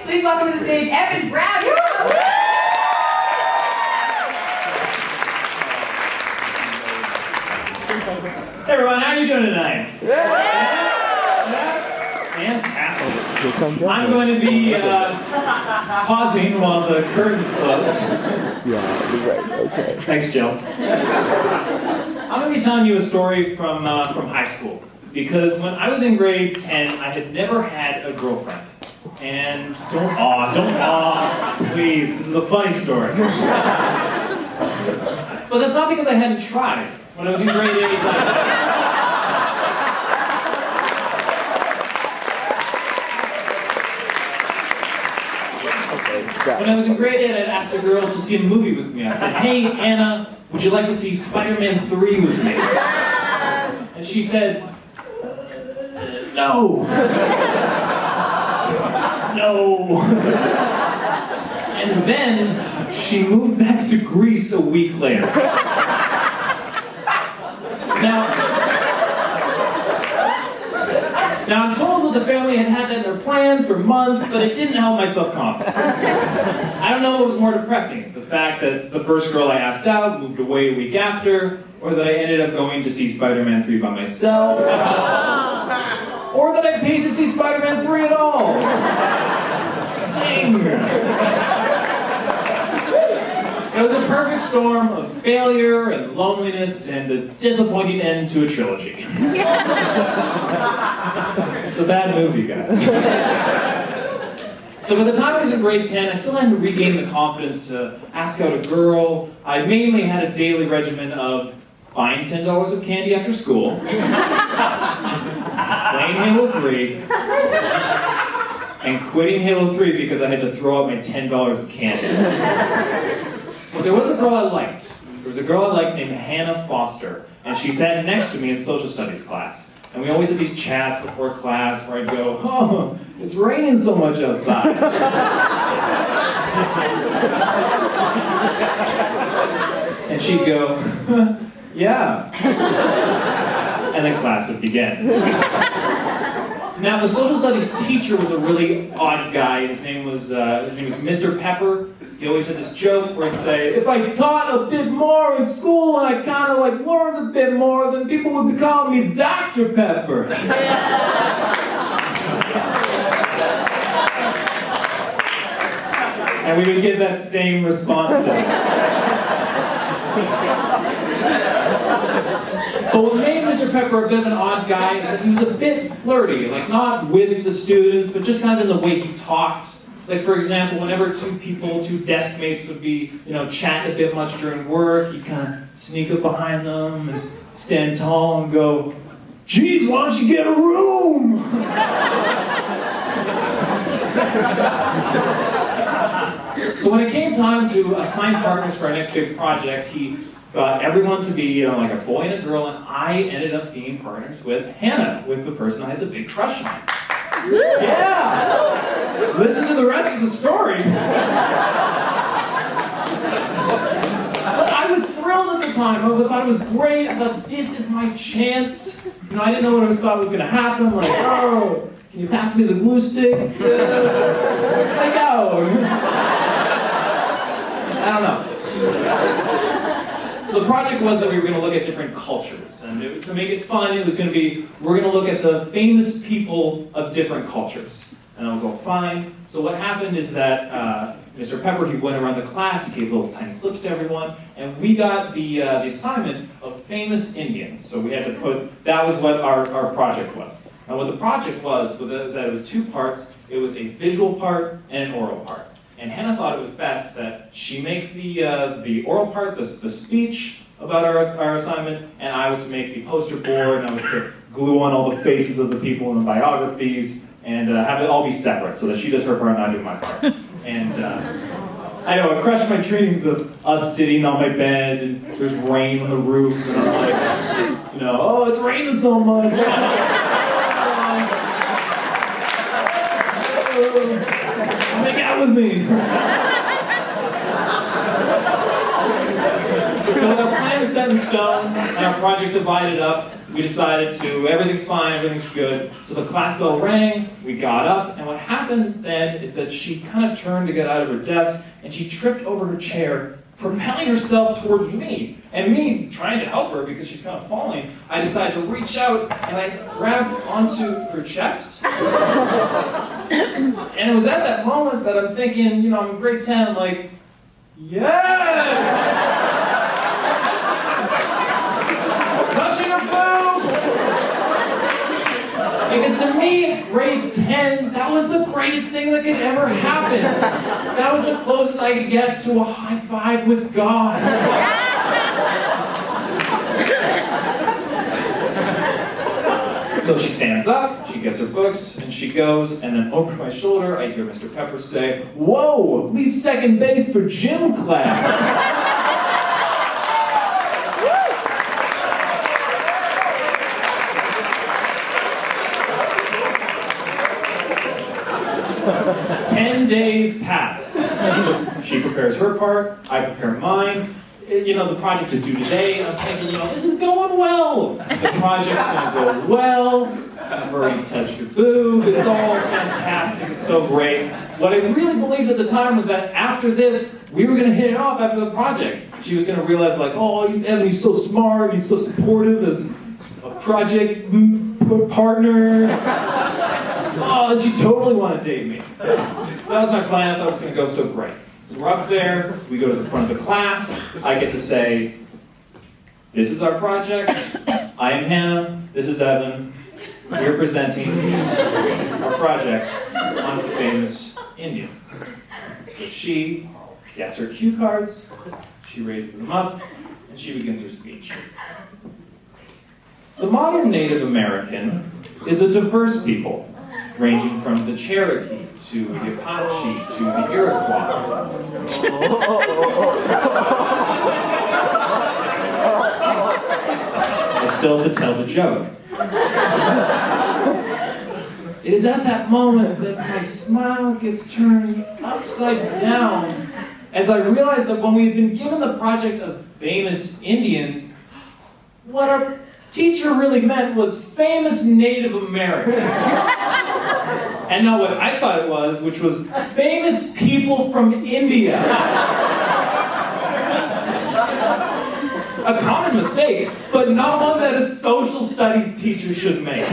Please welcome to the stage, Evan Brown. Hey everyone, how are you doing tonight? Yeah. Fantastic. I'm going to be pausing while the curtains close. Yeah, you're right. Okay. Thanks, Jill. I'm going to be telling you a story from high school. Because when I was in grade 10, I had never had a girlfriend. And don't awe, please. This is a funny story. But that's not because I hadn't tried. When I was in grade 8, When I was in grade 8, I'd asked a girl to see a movie with me. I said, "Hey, Anna, would you like to see Spider-Man 3 with me?" And she said, "No." No. And then she moved back to Greece a week later. Now I'm told that the family had had that in their plans for months, but it didn't help my self-confidence. I don't know what was more depressing, the fact that the first girl I asked out moved away a week after, or that I ended up going to see Spider-Man 3 by myself, or that I paid to see Spider-Man 3 at all. Zing! It was a perfect storm of failure and loneliness and a disappointing end to a trilogy. It's a bad movie, guys. So by the time I was in grade 10, I still hadn't regained the confidence to ask out a girl. I mainly had a daily regimen of buying $10 of candy after school, playing Halo 3, and quitting Halo 3 because I had to throw out my $10 of candy. But there was a girl I liked. There was a girl I liked named Hannah Foster, and she sat next to me in social studies class. And we always had these chats before class where I'd go, "Oh, it's raining so much outside." And she'd go, "Yeah." And then class would begin. Now, the social studies teacher was a really odd guy. His name was Mr. Pepper. He always had this joke where he'd say, "If I taught a bit more in school and I kind of learned a bit more, then people would call me Dr. Pepper." And we would get that same response to him. But what made Mr. Pepper a bit of an odd guy is that he was a bit flirty, not with the students, but just kind of in the way he talked. Like, for example, whenever two desk mates would be, chatting a bit much during work, he'd kind of sneak up behind them and stand tall and go, "Geez, why don't you get a room?" So when it came time to assign partners for our next big project, he got everyone to be, like a boy and a girl, and I ended up being partners with Hannah, with the person I had the big crush on. Yeah! Listen to the rest of the story. But I was thrilled at the time. I thought it was great. I thought, this is my chance. I didn't know what I thought was going to happen. I'm like, "Oh, can you pass me the glue stick? Let's make out." I don't know. So the project was that we were going to look at different cultures, and to make it fun, it was going to be, we're going to look at the famous people of different cultures. And I was all fine. So what happened is that Mr. Pepper, he went around the class, he gave little tiny slips to everyone, and we got the assignment of famous Indians. So we had to that was what our project was. Now what the project was that it was two parts. It was a visual part and an oral part. And Hannah thought it was best that she make the oral part, the speech about our assignment, and I was to make the poster board, and I was to glue on all the faces of the people in the biographies, and have it all be separate, so that she does her part and I do my part. And I know, I crushed my dreams of us sitting on my bed, and there's rain on the roof, and I'm like, "Oh, it's raining so much." Make out with me. So with our plan set in stone and our project divided up, we we decided to, everything's fine, everything's good. So the class bell rang, we got up, and what happened then is that she kind of turned to get out of her desk, and she tripped over her chair, propelling herself towards me. And me, trying to help her because she's kind of falling, I decided to reach out, and I grabbed onto her chest. And it was at that moment that I'm thinking, you know, I'm in grade 10, I'm like, yes! Touching her boob! Because to me, at grade 10, that was the greatest thing that could ever happen. That was the closest I could get to a high five with God. So she stands up, she gets her books, and she goes, and then over my shoulder, I hear Mr. Pepper say, "Whoa, leave second base for gym class." 10 days pass. She prepares her part, I prepare mine. You know, the project is due today, and I'm thinking, you know, this is going well. The project's gonna go well. I've already touched her boob. It's all fantastic. It's so great. What I really believed at the time was that after this, we were gonna hit it off after the project. She was gonna realize, like, oh, Evan, he's so smart, he's so supportive as a project partner. Oh, and she totally wanted to date me. So that was my plan. I thought it was gonna go so great. So we're up there, we go to the front of the class, I get to say, this is our project, I am Hannah, this is Evan, we're presenting our project on famous Indians. So she gets her cue cards, she raises them up, and she begins her speech. The modern Native American is a diverse people, ranging from the Cherokee to the Apache to the Iroquois. I still have to tell the joke. It is at that moment that my smile gets turned upside down as I realize that when we had been given the project of famous Indians, what our teacher really meant was famous Native Americans. And not what I thought it was, which was famous people from India. A common mistake, but not one that a social studies teacher should make.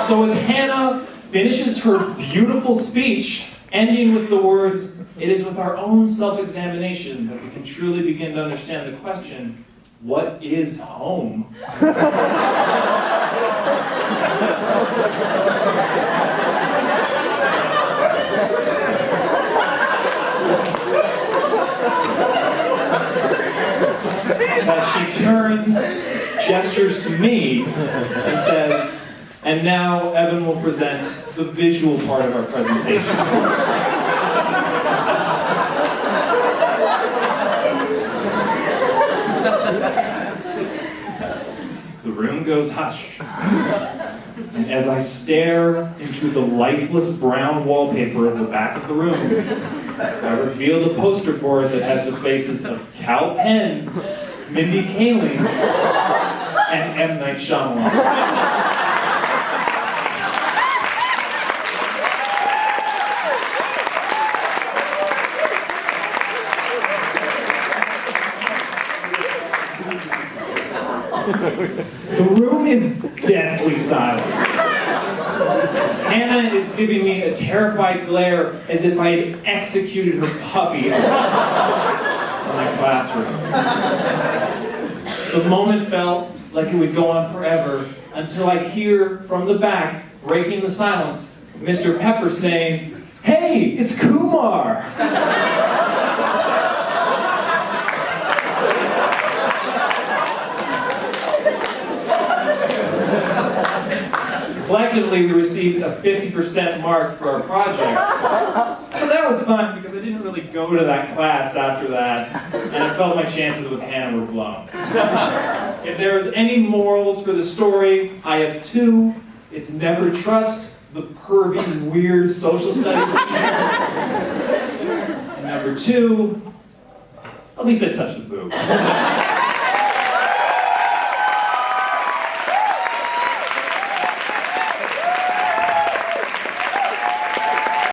So as Hannah finishes her beautiful speech, ending with the words, "It is with our own self-examination that we can truly begin to understand the question, what is home?" She turns, gestures to me, and says, "And now Evan will present the visual part of our presentation." The room goes hush. And as I stare into the lifeless brown wallpaper at the back of the room, I reveal the poster board that has the faces of Cal Penn, Mindy Kaling, and M. Night Shyamalan. The room is deathly silent. Hannah is giving me a terrified glare as if I had executed her puppy in my classroom. The moment felt like it would go on forever until I hear from the back, breaking the silence, Mr. Pepper saying, "Hey, it's Kumar!" Collectively, we received a 50% mark for our project. So that was fun because I didn't really go to that class after that, and I felt my chances with Hannah were blown. If there's any morals for the story, I have two. It's never trust the pervy, weird social studies teacher. And number two, at least I touched the boob.